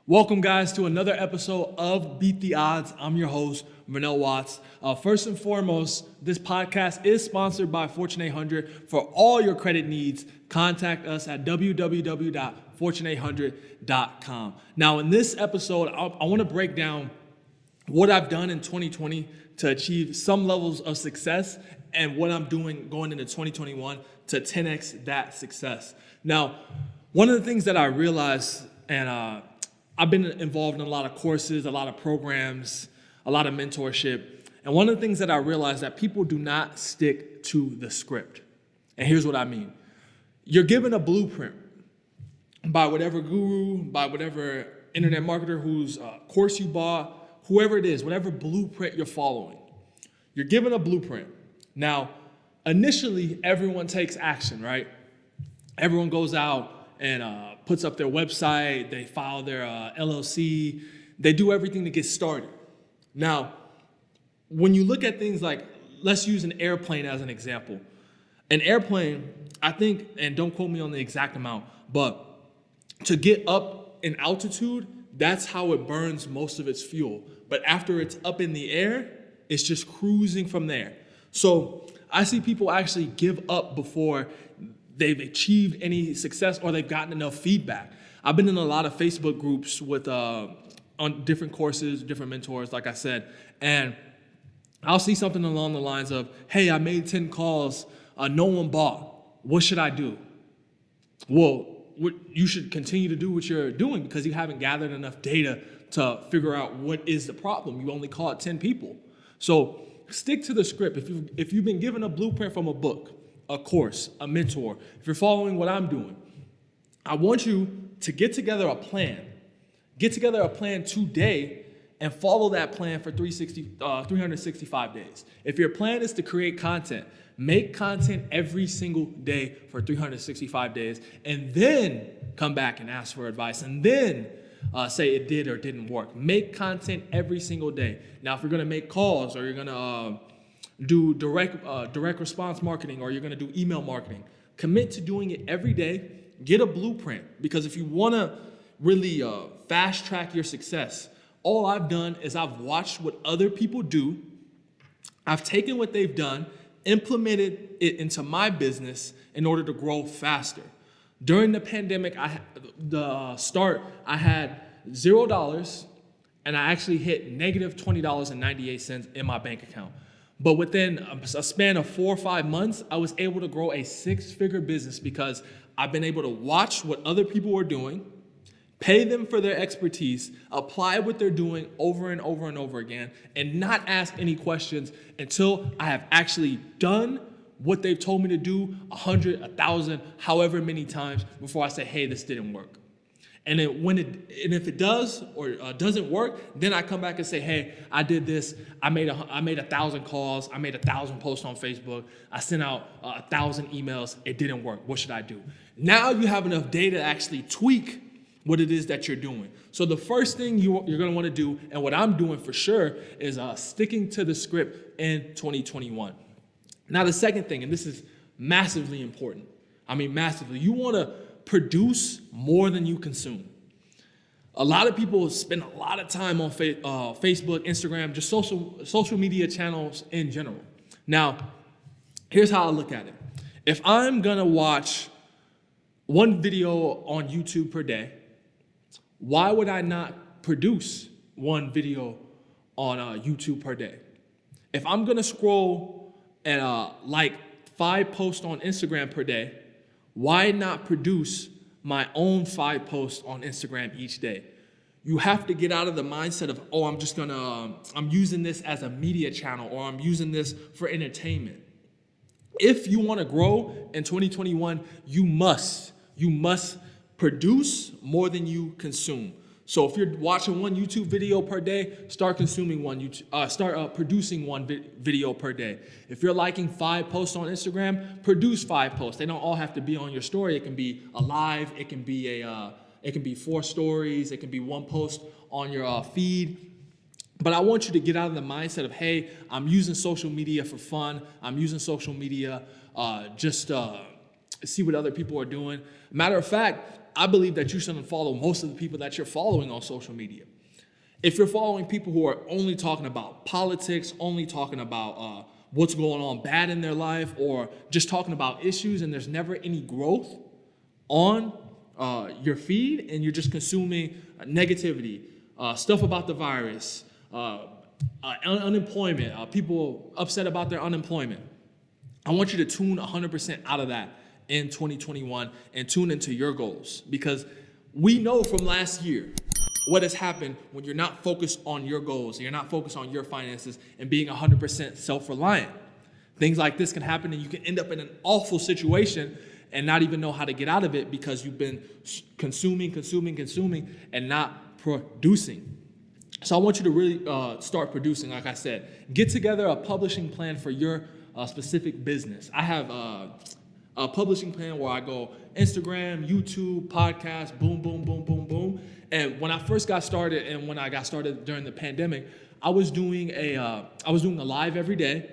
Welcome, guys, to another episode of Beat the Odds. I'm your host, Vernell Watts. First and foremost, this podcast is sponsored by Fortune 800. For all your credit needs, contact us at www.fortune800.com. Now, in this episode, I want to break down what I've done in 2020 to achieve some levels of success and what I'm doing going into 2021 to 10x that success. Now, one of the things that I realized, and I've been involved in a lot of courses, a lot of programs, a lot of mentorship. And one of the things that I realized that people do not stick to the script. And here's what I mean. You're given a blueprint by whatever guru, by whatever internet marketer whose course you bought, whoever it is, whatever blueprint you're following. You're given a blueprint. Now, initially, everyone takes action, right? Everyone goes out and puts up their website, they file their LLC, they do everything to get started. Now, when you look at things like, let's use an airplane as an example. An airplane, I think, and don't quote me on the exact amount, but to get up in altitude, that's how it burns most of its fuel. But after it's up in the air, it's just cruising from there. So I see people actually give up before they've achieved any success or they've gotten enough feedback. I've been in a lot of Facebook groups with on different courses, different mentors, like I said, and I'll see something along the lines of, hey, I made 10 calls, no one bought. What should I do? Well, you should continue to do what you're doing because you haven't gathered enough data to figure out what is the problem. You only called 10 people. So stick to the script. If you've been given a blueprint from a book, a course, a mentor, if you're following what I'm doing, I want you to get together a plan. Get together a plan today and follow that plan for 365 days. If your plan is to create content, make content every single day for 365 days, and then come back and ask for advice, and then say it did or didn't work. Make content every single day. Now, if you're gonna make calls or you're gonna do direct response marketing or you're going to do email marketing, commit to doing it every day. Get a blueprint, because if you want to really fast track your success, all I've done is I've watched what other people do. I've taken what they've done, implemented it into my business in order to grow faster. During the pandemic, I had $0 and I actually hit negative $20.98 in my bank account. But within a span of 4 or 5 months, I was able to grow a 6-figure business because I've been able to watch what other people are doing, pay them for their expertise, apply what they're doing over and over and over again, and not ask any questions until I have actually done what they've told me to do 100, 1,000, however many times before I say, hey, this didn't work. And then if it does or doesn't work, then I come back and say, hey, I did this. I made 1,000 calls. I made 1,000 posts on Facebook. I sent out 1,000 emails. It didn't work. What should I do? Now you have enough data to actually tweak what it is that you're doing. So the first thing you're going to want to do, and what I'm doing for sure, is sticking to the script in 2021. Now the second thing, and this is massively important. I mean, massively. You want to produce more than you consume. A lot of people spend a lot of time on Facebook, Instagram, just social media channels in general. Now, here's how I look at it. If I'm gonna watch one video on YouTube per day, why would I not produce one video on YouTube per day? If I'm gonna scroll and like 5 posts on Instagram per day, why not produce my own 5 posts on Instagram each day? You have to get out of the mindset of, oh, I'm using this as a media channel or I'm using this for entertainment. If you want to grow in 2021, you must produce more than you consume. So if you're watching one YouTube video per day, start producing one video per day. If you're liking 5 posts on Instagram, produce 5 posts. They don't all have to be on your story. It can be a live. It can be 4 stories. It can be 1 post on your feed. But I want you to get out of the mindset of, hey, I'm using social media for fun. I'm using social media just see what other people are doing. Matter of fact, I believe that you shouldn't follow most of the people that you're following on social media. If you're following people who are only talking about politics, only talking about what's going on bad in their life, or just talking about issues, and there's never any growth on your feed, and you're just consuming negativity, stuff about the virus, unemployment, people upset about their unemployment, I want you to tune 100% out of that in 2021 and tune into your goals, because we know from last year what has happened when you're not focused on your goals, you're not focused on your finances and being 100% self-reliant. Things like this can happen, and you can end up in an awful situation and not even know how to get out of it because you've been consuming, and not producing. So I want you to really start producing, like I said. Get together a publishing plan for your specific business. I have a publishing plan where I go Instagram, YouTube, podcast, boom, boom, boom, boom, boom. And when I first got started, and when I got started during the pandemic, I was doing a live every day.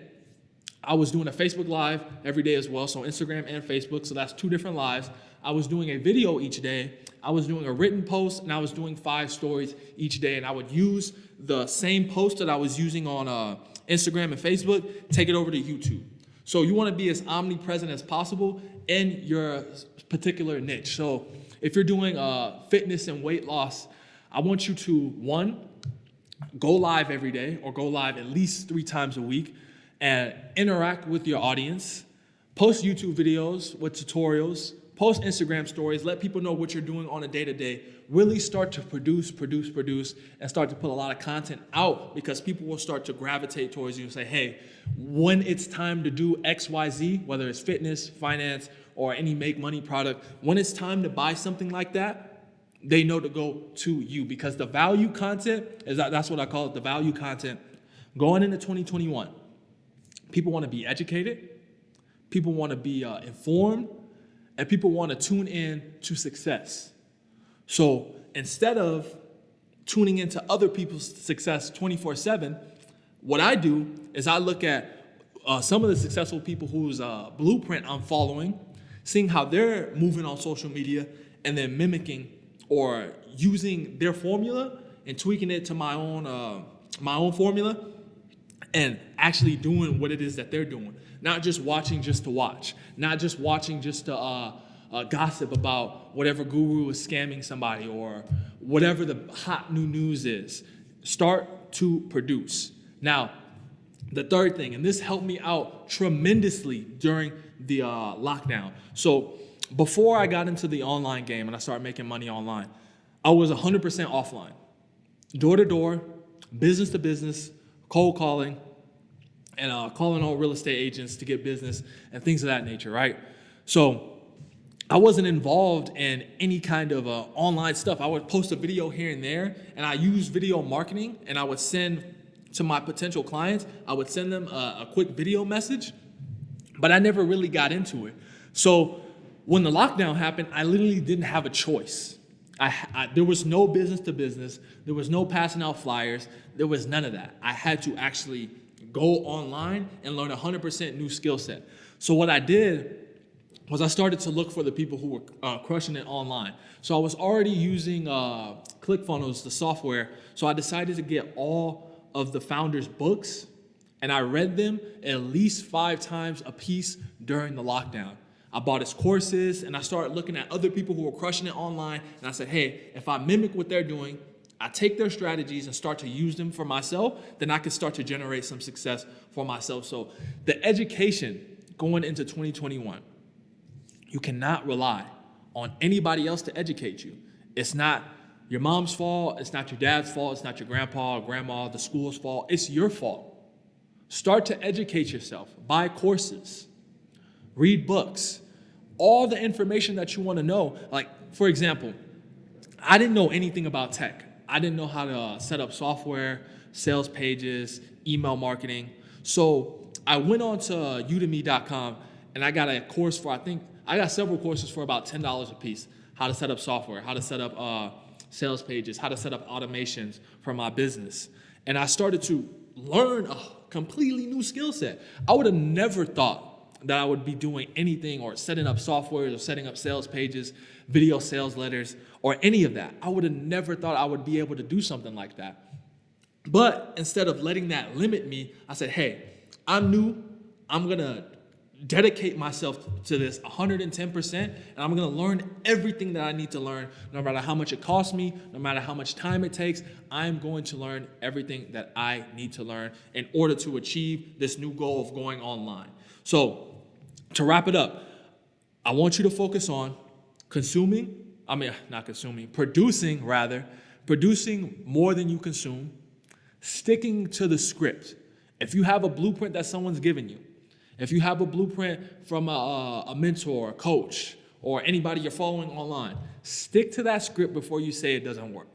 I was doing a Facebook Live every day as well, so Instagram and Facebook, so that's 2 different lives. I was doing a video each day. I was doing a written post, and I was doing 5 stories each day, and I would use the same post that I was using on Instagram and Facebook, take it over to YouTube. So you want to be as omnipresent as possible in your particular niche. So if you're doing fitness and weight loss, I want you to, 1, go live every day, or go live at least 3 times a week, and interact with your audience. Post YouTube videos with tutorials, post Instagram stories, let people know what you're doing on a day-to-day. Really start to produce, and start to put a lot of content out, because people will start to gravitate towards you and say, hey, when it's time to do X, Y, Z, whether it's fitness, finance, or any make money product, when it's time to buy something like that, they know to go to you, because the value content, that's what I call it, the value content. Going into 2021, people want to be educated, people want to be informed, and people want to tune in to success. So instead of tuning into other people's success 24/7, what I do is I look at some of the successful people whose blueprint I'm following, seeing how they're moving on social media, and then mimicking or using their formula and tweaking it to my own formula, and actually doing what it is that they're doing. Not just watching just to watch. Not just watching just to gossip about whatever guru is scamming somebody or whatever the hot new news is. Start to produce. Now, the third thing, and this helped me out tremendously during the lockdown. So before I got into the online game and I started making money online, I was 100% offline. Door to door, business to business, cold calling, and calling on real estate agents to get business and things of that nature, right? So I wasn't involved in any kind of online stuff. I would post a video here and there, and I used video marketing, and I would send to my potential clients, I would send them a quick video message, but I never really got into it. So when the lockdown happened, I literally didn't have a choice. There was no business to business. There was no passing out flyers. There was none of that. I had to actually go online and learn 100% new skill set. So what I did was I started to look for the people who were crushing it online. So I was already using ClickFunnels, the software. So I decided to get all of the founders' books, and I read them at least 5 times a piece during the lockdown. I bought his courses, and I started looking at other people who were crushing it online, and I said, hey, if I mimic what they're doing, I take their strategies and start to use them for myself, then I can start to generate some success for myself. So the education going into 2021, you cannot rely on anybody else to educate you. It's not your mom's fault. It's not your dad's fault. It's not your grandpa or grandma, the school's fault. It's your fault. Start to educate yourself. Buy courses. Read books. All the information that you want to know. Like, for example, I didn't know anything about tech. I didn't know how to set up software, sales pages, email marketing. So I went on to udemy.com, and I got a course for, I got several courses for about $10 a piece. How to set up software, how to set up sales pages, how to set up automations for my business. And I started to learn a completely new skill set. I would have never thought that I would be doing anything or setting up software or setting up sales pages, video sales letters, or any of that. I would have never thought I would be able to do something like that. But instead of letting that limit me, I said, hey, I'm new. I'm going to dedicate myself to this 110%, and I'm going to learn everything that I need to learn, no matter how much it costs me, no matter how much time it takes. I'm going to learn everything that I need to learn in order to achieve this new goal of going online. So to wrap it up, I want you to focus on producing more than you consume, sticking to the script. If you have a blueprint that someone's given you, if you have a blueprint from a mentor, a coach, or anybody you're following online, stick to that script before you say it doesn't work.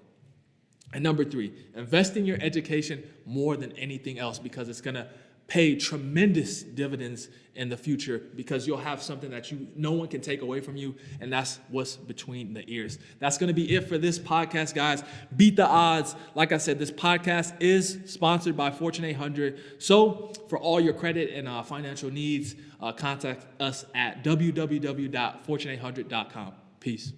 And number 3, invest in your education more than anything else, because it's going to pay tremendous dividends in the future, because you'll have something that no one can take away from you, and that's what's between the ears. That's going to be it for this podcast, guys. Beat the odds. Like I said, this podcast is sponsored by Fortune 800. So for all your credit and financial needs, contact us at www.fortune800.com. Peace.